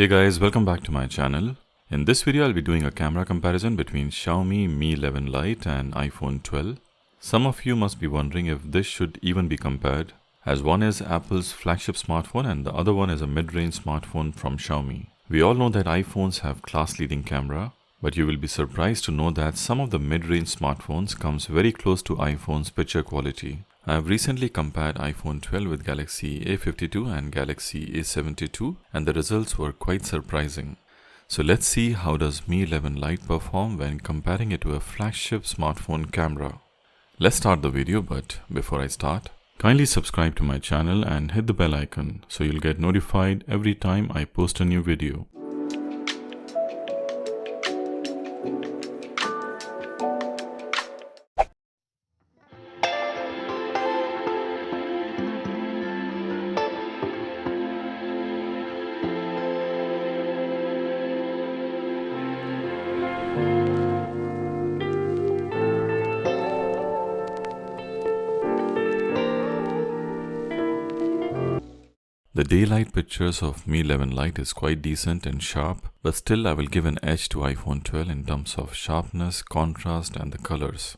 Hey guys, welcome back to my channel. In this video, I'll be doing a camera comparison between Xiaomi Mi 11 Lite and iPhone 12. Some of you must be wondering if this should even be compared, as one is Apple's flagship smartphone and the other one is a mid-range smartphone from Xiaomi. We all know that iPhones have class-leading camera, but you will be surprised to know that some of the mid-range smartphones comes very close to iPhone's picture quality. I have recently compared iPhone 12 with Galaxy A52 and Galaxy A72 and the results were quite surprising. So let's see how does Mi 11 Lite perform when comparing it to a flagship smartphone camera. Let's start the video, but before I start, kindly subscribe to my channel and hit the bell icon so you'll get notified every time I post a new video. The daylight pictures of Mi 11 Lite is quite decent and sharp, but still I will give an edge to iPhone 12 in terms of sharpness, contrast and the colors.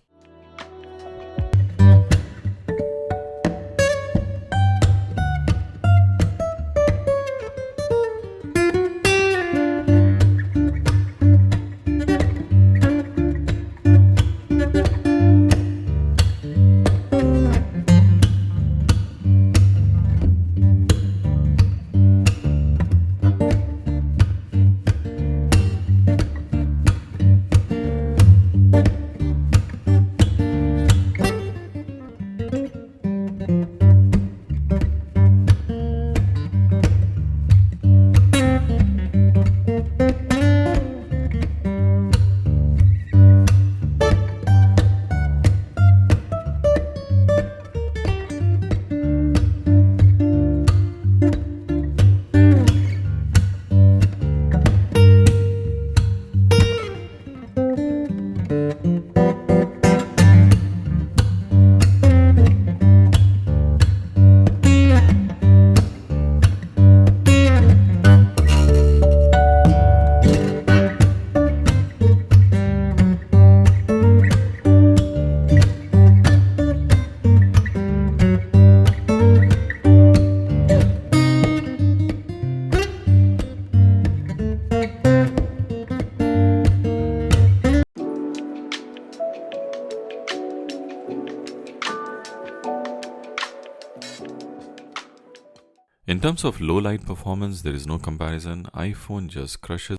In terms of low light performance, there is no comparison. iPhone just crushes.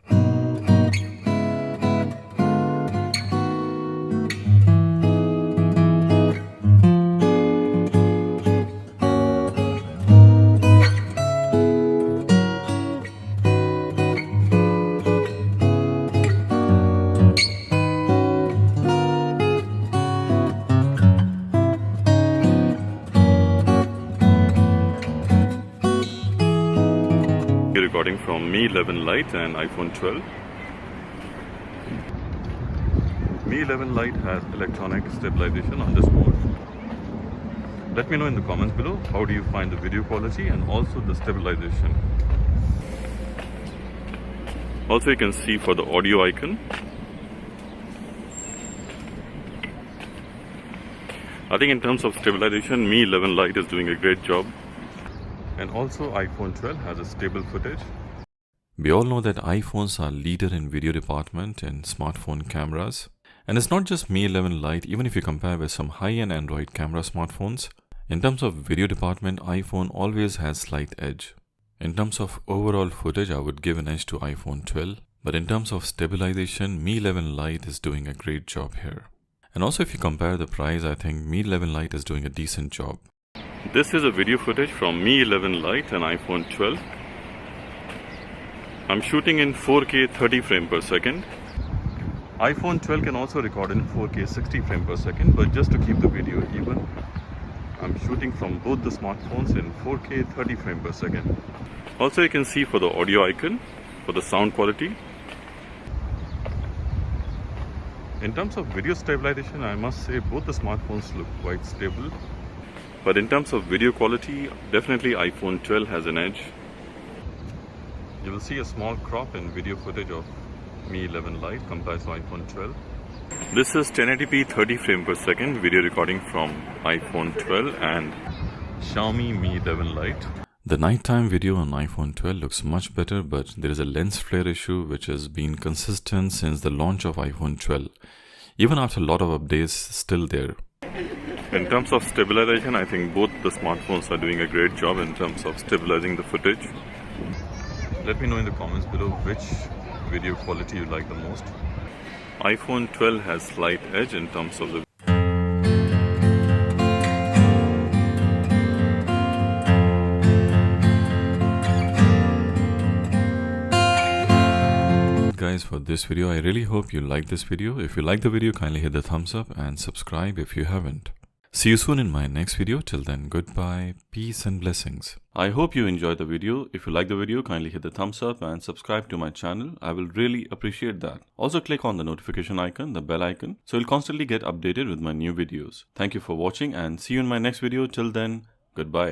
Recording from Mi 11 Lite and iPhone 12. Mi 11 Lite has electronic stabilization on this mode. Let me know in the comments below how do you find the video quality and also the stabilization. Also you can see for the audio icon. I think in terms of stabilization, Mi 11 Lite is doing a great job. And also iPhone 12 has a stable footage. We all know that iPhones are leader in video department in smartphone cameras. And it's not just Mi 11 Lite, even if you compare with some high-end Android camera smartphones. In terms of video department, iPhone always has slight edge. In terms of overall footage, I would give an edge to iPhone 12. But in terms of stabilization, Mi 11 Lite is doing a great job here. And also if you compare the price, I think Mi 11 Lite is doing a decent job. This is a video footage from Mi 11 Lite and iPhone 12. I'm shooting in 4K 30 frames per second. iPhone 12 can also record in 4K 60 frames per second, but just to keep the video even, I'm shooting from both the smartphones in 4K 30 frames per second. Also you can see for the audio icon, for the sound quality. In terms of video stabilization, I must say both the smartphones look quite stable. But in terms of video quality, definitely iPhone 12 has an edge. You will see a small crop in video footage of Mi 11 Lite compared to iPhone 12. This is 1080p 30 frame per second video recording from iPhone 12 and Xiaomi Mi 11 Lite. The nighttime video on iPhone 12 looks much better, but there is a lens flare issue which has been consistent since the launch of iPhone 12. Even after a lot of updates, still there. In terms of stabilization, I think both the smartphones are doing a great job in terms of stabilizing the footage. Let me know in the comments below which video quality you like the most. iPhone 12 has slight edge in terms of the guys for this video. I really hope you like this video. If you like the video, kindly hit the thumbs up and subscribe if you haven't. See you soon in my next video. Till then, goodbye, peace and blessings. I hope you enjoyed the video. If you like the video, kindly hit the thumbs up and subscribe to my channel. I will really appreciate that. Also click on the notification icon, the bell icon, so you'll constantly get updated with my new videos. Thank you for watching and see you in my next video. Till then, goodbye.